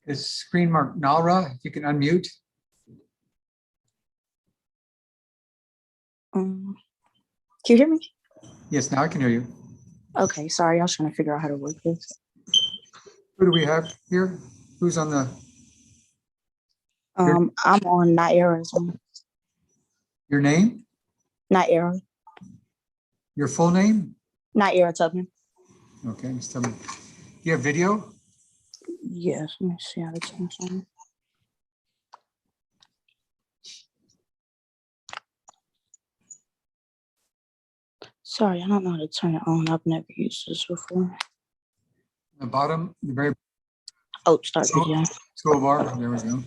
Is screen mark Nalra, if you can unmute. Can you hear me? Yes, now I can hear you. Okay, sorry, I was trying to figure out how to work this. Who do we have here? Who's on the, I'm on Naira. your name, Naira. your full name? Naira Tubman. Okay, just tell me. You have video? Yes, let me see how to turn this on. Sorry, I don't know how to turn it on. I've never used this before. The bottom, the very Oh, start video. toolbar. There we go.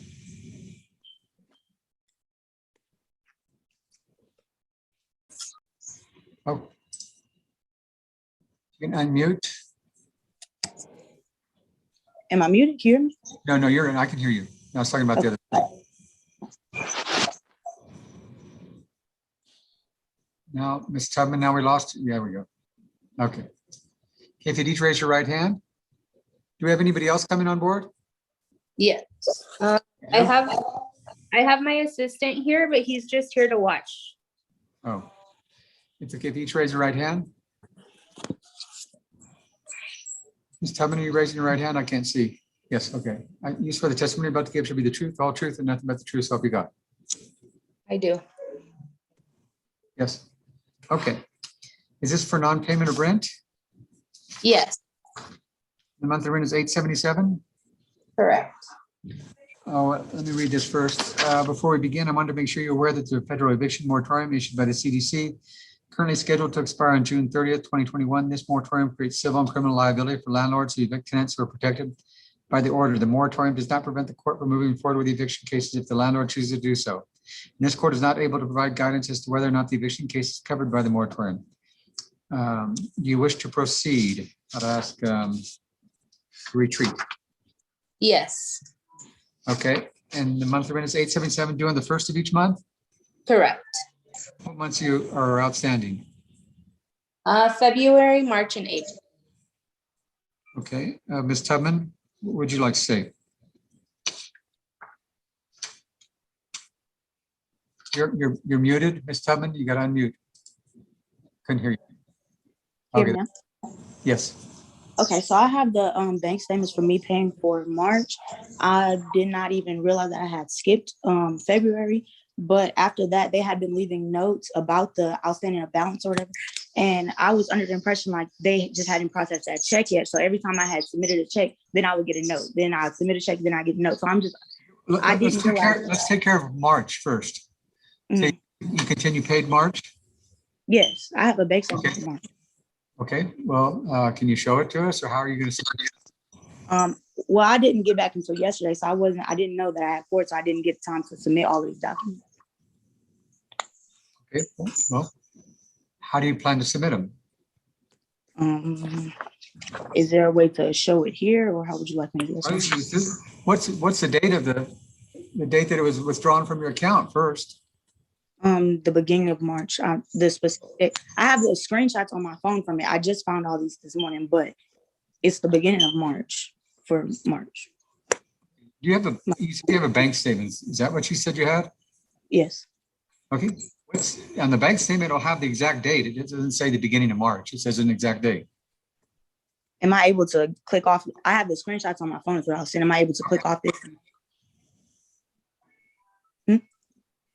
Oh. You can unmute. Am I muted? Can you hear me? No, you're in. I can hear you. I was talking about the other. Now, Ms. Tubman, now we lost. Yeah, we go. Okay. Okay, if you'd each raise your right hand. Do we have anybody else coming on board? Yes. I have my assistant here, but he's just here to watch. Oh, it's okay if you each raise your right hand. Ms. Tubman, are you raising your right hand? I can't see. Yes, okay. You swear the testimony about to give shall be the truth, all truth, and nothing but the truth, so help you God. I do. Yes. Okay. Is this for non-payment of rent? Yes, The monthly rent is $877. correct. Oh, let me read this first. Before we begin, I wanted to make sure you're aware that the federal eviction moratorium issued by the CDC currently scheduled to expire on June 30th, 2021. This moratorium creates civil and criminal liability for landlords who evict tenants who are protected by the order. The moratorium does not prevent the court from moving forward with the eviction cases if the landlord chooses to do so. And this court is not able to provide guidance as to whether or not the eviction case is covered by the moratorium. Do you wish to proceed? I'd ask retreat. Yes, Okay, and the monthly rent is $877 due on the first of each month? correct. What months you are outstanding? February, March, and April. Okay, Ms. Tubman, what would you like to say? You're muted, Ms. Tubman, you got to unmute. Couldn't hear you. Hear me Okay, now? yes, Okay, so I have the bank statements for me paying for March. I did not even realize that I had skipped February, but after that, they had been leaving notes about the outstanding balance or whatever. And I was under the impression like they just hadn't processed that check yet. So every time I had submitted a check, then I would get a note. Then I submit a check, then I get a note. So I'm just, let's take care of March first. So you continue paid March? Yes, I have a bank statement Okay. for March. Okay, well, can you show it to us or how are you going to? Well, I didn't get back until yesterday, so I didn't know that I had court, so I didn't get time to submit all of these documents. Okay, well, how do you plan to submit them? Is there a way to show it here, or how would you like me to do this? What's the date of the date that it was withdrawn from your account first? The beginning of March. The specific. I have the screenshots on my phone from it. I just found all these this morning, but it's the beginning of March for March. You have a bank statement. Is that what you said you had? Yes. Okay. What's on the bank statement? It'll have the exact date. It doesn't say the beginning of March. It says an exact date. Am I able to click off? I have the screenshots on my phone as well. So am I able to click off this?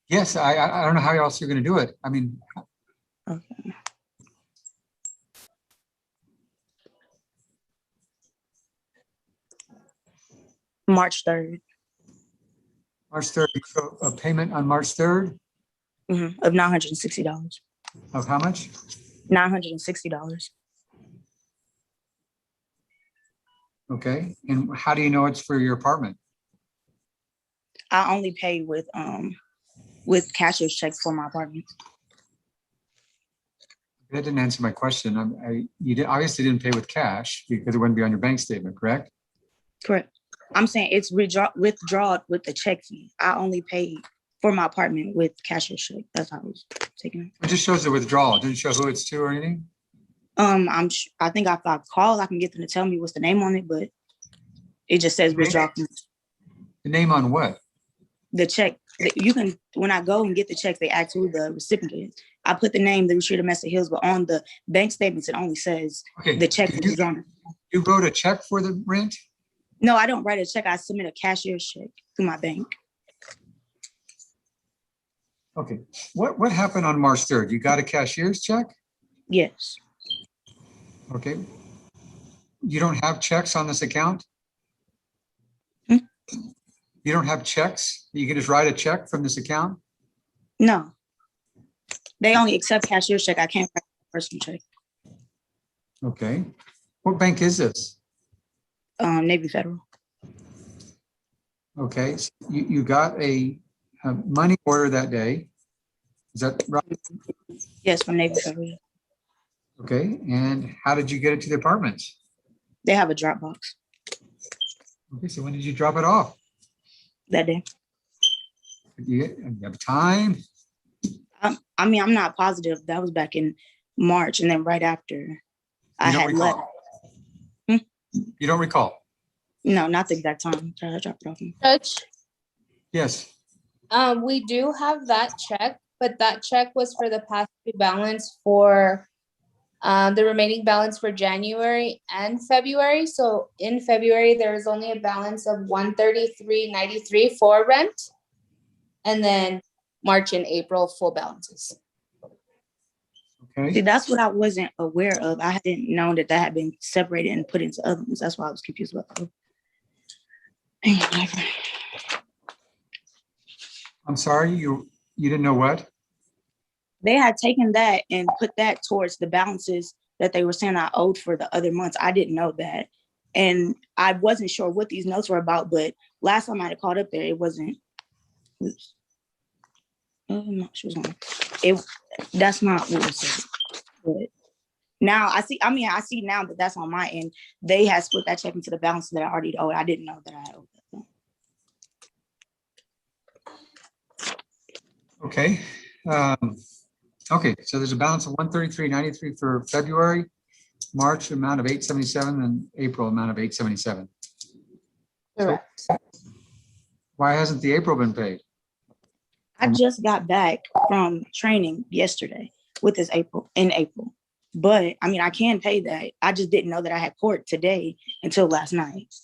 Yes, I don't know how else you're going to do it. I mean, Okay. March 3rd. March 3rd, so a payment on March 3rd Of $960. of how much? $960. Okay, and how do you know it's for your apartment? I only pay with cashier's checks for my apartment. That didn't answer my question. You obviously didn't pay with cash because it wouldn't be on your bank statement, correct? Correct. I'm saying it's withdrawn with the check fee. I only pay for my apartment with cashier's check. That's how I was taking it. It just shows the withdrawal. It didn't show who it's to or anything? I think if I call, I can get them to tell me what's the name on it, but it just says withdraw. The name on what? The check, you can, when I go and get the checks, they ask who the recipient is. I put the name, the Retreat of Mesa Hills, but on the bank statements, it only says Okay. the check you- is drawn. You wrote a check for the rent? No, I don't write a check. I submit a cashier's check through my bank. Okay. What happened on March 3rd? You got a cashier's check? Yes. Okay. You don't have checks on this account? Hmm? You don't have checks? You can just write a check from this account? No. They only accept cashier's check. I can't write a personal check. Okay. What bank is this? Navy Federal. Okay, so you got a money order that day. Is that right? Yes, from Navy Federal. Okay, and how did you get it to the apartment? They have a Dropbox Okay, so when did you drop it off? that day. You have time? I mean, I'm not positive. That was back in March, and then right after I You don't had left. recall? You don't recall? No, not the exact time. I dropped it off. Judge, Yes. we do have that check, but that check was for the past due balance for the remaining balance for January and February. So in February, there is only a balance of $133.93 for rent. And then March and April, full balances. See, Okay, that's what I wasn't aware of. I hadn't known that had been separated and put into other ones. That's why I was confused about it. Whatever. I'm sorry, you didn't know what? They had taken that and put that towards the balances that they were saying I owed for the other months. I didn't know that. And I wasn't sure what these notes were about, but last time I had called up there, it wasn't. Oops. No, she was on. That's not what it said. But now I see, I see now that that's on my end. They had split that check into the balance that I already owed. I didn't know that I owed that. Okay. Okay, so there's a balance of 133.93 for February, March amount of 877, and April amount of 877. Correct. Why hasn't the April been paid? I just got back from training yesterday with this in April. But I can pay that. I just didn't know that I had court today until last night.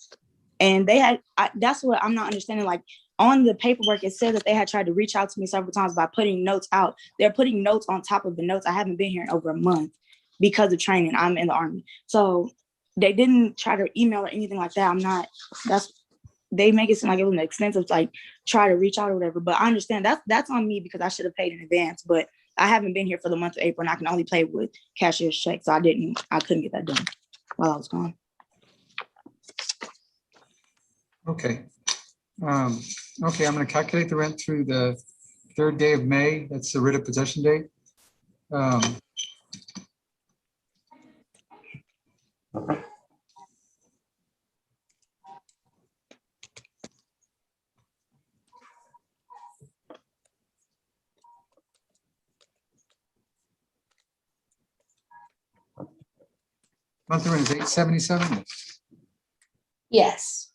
And they had, that's what I'm not understanding. Like on the paperwork, it said that they had tried to reach out to me several times by putting notes out. They're putting notes on top of the notes. I haven't been here in over a month because of training. I'm in the Army. So they didn't try to email or anything like that. They make it seem like it was an extensive, like try to reach out or whatever. But I understand that's on me because I should have paid in advance. But I haven't been here for the month of April and I can only pay with cashier's checks. So I couldn't get that done while I was gone. Okay. Okay, I'm going to calculate the rent through the 3rd day of May. That's the writ of possession date. Monthly rent is 877. Yes.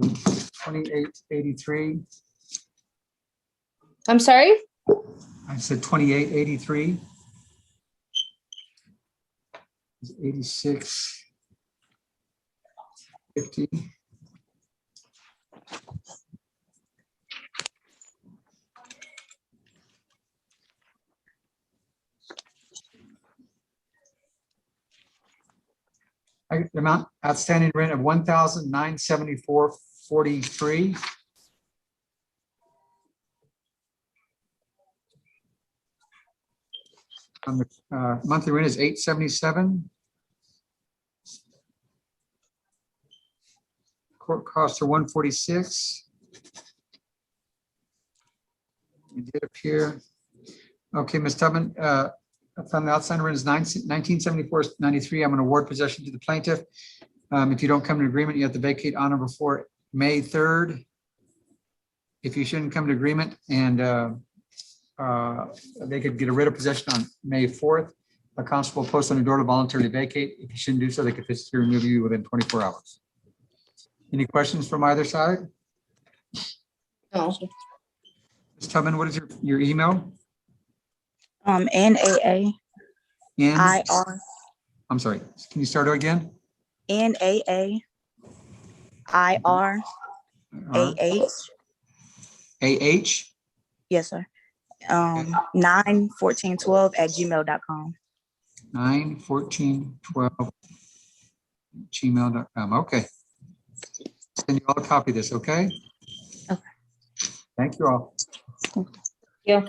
$28.83. I'm sorry? I said $28.83. It's 86.50. The amount outstanding rent of $1,974.43. The monthly rent is $877. Court costs are $146. It did appear. Okay, Ms. Tubman, from the outstanding rent is $1974.93. I'm going to award possession to the plaintiff. If you don't come to agreement, you have to vacate on or before May 3rd. If you shouldn't come to agreement and they could get a writ of possession on May 4th. A constable will post on your door to voluntarily vacate. If you shouldn't do so, they could physically remove you within 24 hours. Any questions from either side? No. Ms. Tubman, what is your email? NAA N, IR I'm sorry, can you start again? NAA IR AH. AH, Yes, sir. 91412@gmail.com. 91412 gmail.com. Okay. Send you all a copy of this, okay? Okay. Thank you all. Yeah.